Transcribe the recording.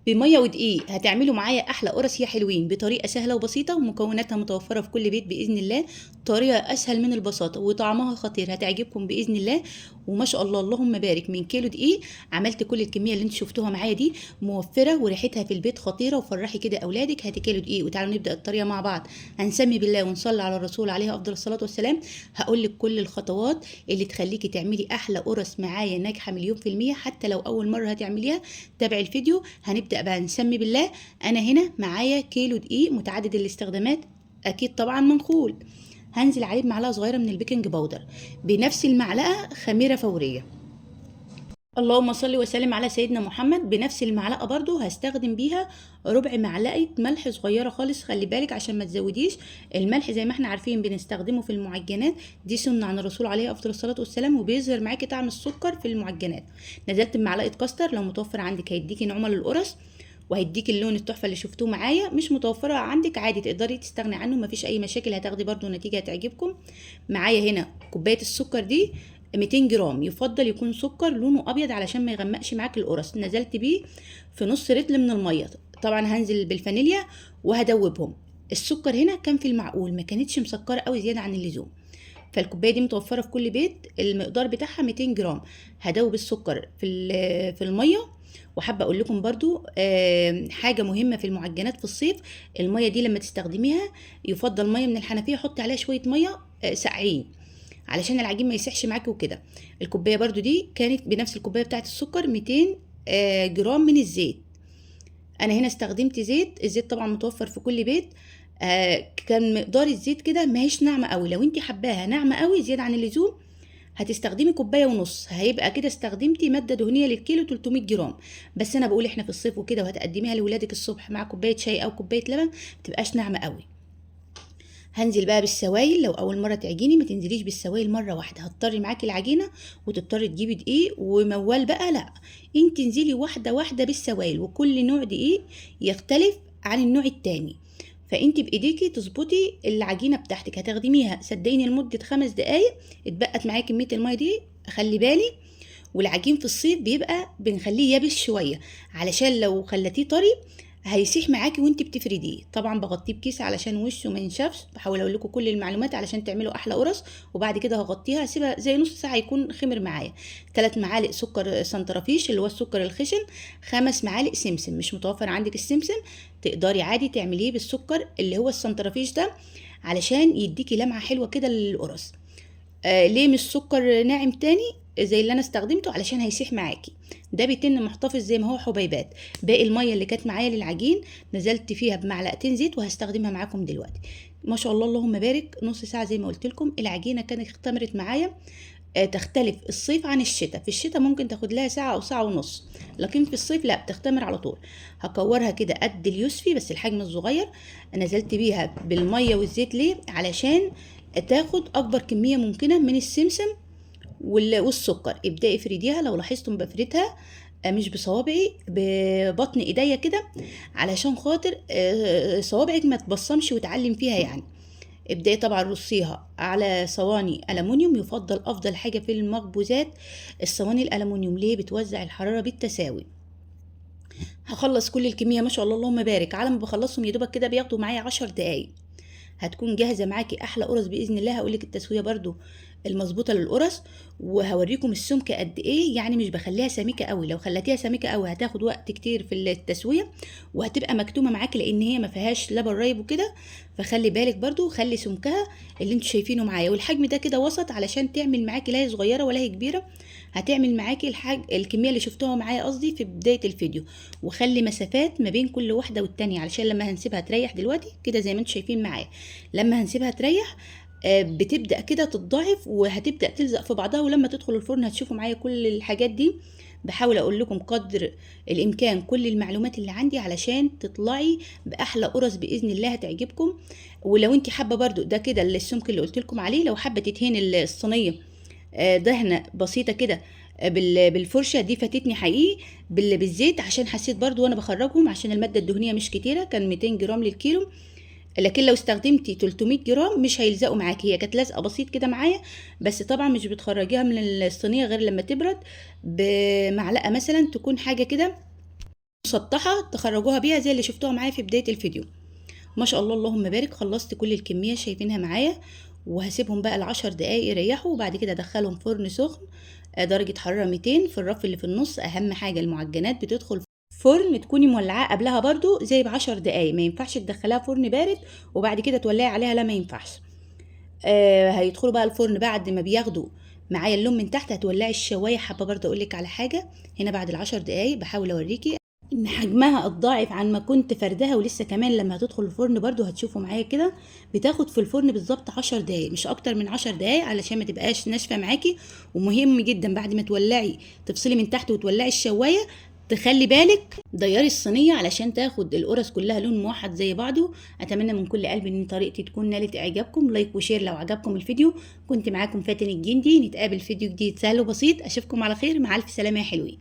بميه ودقيق هتعملوا معايا احلى قرص يا حلوين بطريقه سهله وبسيطه، ومكوناتها متوفره في كل بيت باذن الله. طريقه اسهل من البساطه وطعمها خطير، هتعجبكم باذن الله. وما شاء الله اللهم بارك، من كيلو دقيق عملت كل الكميه اللي انتوا شفتوها معايا دي، موفره وريحتها في البيت خطيره. وفرحي كده اولادك. هاتي كيلو دقيق وتعالوا نبدا الطريقه مع بعض. هنسمي بالله ونصلي على الرسول عليه افضل الصلاه والسلام. هقول لك كل الخطوات اللي تخليكي تعملي احلى قرص معايا ناجحه مليون في الميه، حتى لو اول مره هتعمليها. تابعي الفيديو. هنبدا بقى نسمي بالله. انا هنا معايا كيلو دقيق متعدد الاستخدامات، اكيد طبعا منخول. هنزل عليه بمعلقه صغيره من البيكنج باودر، بنفس المعلقه خميره فوريه. اللهم صل وسلم على سيدنا محمد. بنفس المعلقه برضو هستخدم بيها ربع معلقه ملح صغيره خالص. خلي بالك عشان ما تزوديش الملح، زي ما احنا عارفين بنستخدمه في المعجنات، دي سنه عن الرسول عليه افضل الصلاه والسلام، وبيظهر معاكي طعم السكر في المعجنات. نزلت بمعلقه كاستر، لو متوفر عندك هيديكي نعومه للقرص وهيديك اللون التحفه اللي شفتوه معايا. مش متوفره عندك عادي تقدري تستغني عنه، مفيش اي مشاكل، هتاخدي برضو نتيجه هتعجبكم. معايا هنا كوبايه السكر دي 200 جرام، يفضل يكون سكر لونه ابيض علشان ما يغمقش معاك القرص. نزلت بيه في نص رتل من الميه. طبعا هنزل بالفانيليا وهدوبهم. السكر هنا كان في المعقول، ما كانتش مسكره قوي زياده عن اللزوم. فالكوبايه دي متوفره في كل بيت، المقدار بتاعها 200 جرام. هدوب السكر في الميه. وحابه اقول لكم برضو حاجه مهمه في المعجنات في الصيف. الميه دي لما تستخدميها يفضل ميه من الحنفيه، حطي عليها شويه ميه ساقعين علشان العجين ما يسحش معاكي وكده. الكوبايه برضو دي كانت بنفس الكوبايه بتاعه السكر 200 جرام من الزيت. انا هنا استخدمت زيت، الزيت طبعا متوفر في كل بيت. كان مقدار الزيت كده ماهيش ناعمه قوي، لو انت حباها ناعمه قوي زياده عن اللزوم هتستخدمي كوبايه ونص، هيبقى كده استخدمتي ماده دهنيه للكيلو 300 جرام. بس انا بقول احنا في الصيف وكده وهتقدميها لولادك الصبح مع كوبايه شاي او كوبايه لبن، ما تبقاش ناعمه قوي. هنزل بقى بالسوائل. لو اول مره تعجني ما تنزليش بالسوائل مره واحده، هتضطري معاكي العجينه وتضطري تجيبي دقيق وموال بقى. لا، انت انزلي واحده واحده بالسوائل، وكل نوع دقيق يختلف عن النوع التاني. فانت بايديكي تظبطي العجينه بتاعتك. هتخدميها صدقيني لمده 5 دقايق، اتبقت معاكي كميه الميه دي. خلي بالي، والعجين في الصيف بيبقى بنخليه يابس شويه، علشان لو خلتيه طري هيسيح معاكي وانت بتفرديه. طبعا بغطيه بكيس علشان وشه ما ينشفش. بحاول اقول لكم كل المعلومات علشان تعملوا احلى قرص. وبعد كده هغطيها اسيبها زي نص ساعه يكون خمر معايا. 3 معالق سكر سنترافيش اللي هو السكر الخشن. 5 معالق سمسم. مش متوفر عندك السمسم تقدري عادي تعمليه بالسكر اللي هو السنترافيش ده، علشان يديكي لمعه حلوه كده للقرص. ليه مش سكر ناعم تاني زي اللي انا استخدمته؟ علشان هيسيح معاكي. ده بيتن محتفظ زي ما هو حبيبات. باقي الميه اللي كانت معايا للعجين نزلت فيها بمعلقتين زيت وهستخدمها معاكم دلوقتي. ما شاء الله اللهم بارك، نص ساعه زي ما قلت لكم العجينه كانت اختمرت معايا. تختلف الصيف عن الشتاء. في الشتاء ممكن تاخد لها ساعه او ساعه ونص، لكن في الصيف لا، بتختمر على طول. هكورها كده قد اليوسفي بس الحجم الصغير. نزلت بيها بالميه والزيت ليه؟ علشان تاخد اكبر كميه ممكنه من السمسم والسكر. ابدأي افرديها. لو لاحظتم بفردها مش بصوابعي، ببطن ايديا كده، علشان خاطر صوابعك ما تبصمش وتعلم فيها يعني. ابدأي طبعا رصيها على صواني ألمونيوم. يفضل أفضل حاجة في المخبوزات الصواني الألمونيوم، ليه؟ بتوزع الحرارة بالتساوي. هخلص كل الكمية ما شاء الله اللهم بارك. على ما بخلصهم يدوبك كده بياخدوا معايا 10 دقايق. هتكون جاهزه معاكي احلى قرص باذن الله. هقولك التسويه برضو المظبوطه للقرص، وهوريكم السمك قد ايه. يعني مش بخليها سميكه قوي، لو خليتيها سميكه قوي هتاخد وقت كتير في التسويه وهتبقى مكتومه معاكي، لان هي ما فيهاش لبن رايب وكده. فخلي بالك برضو، خلي سمكها اللي انتوا شايفينه معايا. والحجم ده كده وسط علشان تعمل معاكي لا هي صغيره ولا هي كبيره. هتعمل معاكي الكميه اللي شفتوها معايا قصدي في بدايه الفيديو. وخلي مسافات ما بين كل واحده والتانيه علشان لما هنسيبها تريح دلوقتي كده زي ما انتوا شايفين معايا. لما هنسيبها تريح بتبدأ كده تتضاعف وهتبدأ تلزق في بعضها. ولما تدخل الفرن هتشوفوا معايا كل الحاجات دي. بحاول اقول لكم قدر الامكان كل المعلومات اللي عندي علشان تطلعي باحلى قرص باذن الله هتعجبكم. ولو انت حابه برضو ده كده السمك اللي قلت لكم عليه، لو حابه تدهني الصينيه دهنه بسيطه كده بالفرشه دي فاتتني حقيقي بالزيت، عشان حسيت برضو وانا بخرجهم عشان الماده الدهنيه مش كتيره، كان 200 جرام للكيلو. لكن لو استخدمتي 300 جرام مش هيلزقوا معاكي. هي كانت لازقه بسيط كده معايا، بس طبعا مش بتخرجيها من الصينيه غير لما تبرد بمعلقه مثلا، تكون حاجه كده مسطحه تخرجوها بيها زي اللي شفتوها معايا في بدايه الفيديو. ما شاء الله اللهم بارك. خلصت كل الكميه شايفينها معايا، وهسيبهم بقى ل10 دقايق يريحوا، وبعد كده ادخلهم فرن سخن درجه حراره 200 في الرف اللي في النص. اهم حاجه المعجنات بتدخل فرن تكوني مولعاه قبلها برضو زي ب10 دقايق، ما ينفعش تدخليها فرن بارد وبعد كده تولعي عليها، لا ما ينفعش. هيدخلوا بقى الفرن بعد ما بياخدوا معايا اللون من تحت. هتولعي الشوايه. حابه برضه اقول لك على حاجه هنا، بعد ال10 دقايق بحاول اوريكي ان حجمها اتضاعف عن ما كنت فردها، ولسه كمان لما هتدخل الفرن برضه هتشوفوا معايا كده بتاخد في الفرن بالظبط 10 دقايق، مش اكتر من 10 دقايق علشان ما تبقاش ناشفه معاكي. ومهم جدا بعد ما تولعي تفصلي من تحت وتولعي الشوايه، تخلي بالك ديري الصينيه علشان تاخد القرص كلها لون موحد زي بعضه. اتمنى من كل قلبي ان طريقتي تكون نالت اعجابكم. لايك وشير لو عجبكم الفيديو. كنت معاكم فاتن الجندي، نتقابل فيديو جديد سهل وبسيط. اشوفكم على خير، مع الف سلامه يا حلوين.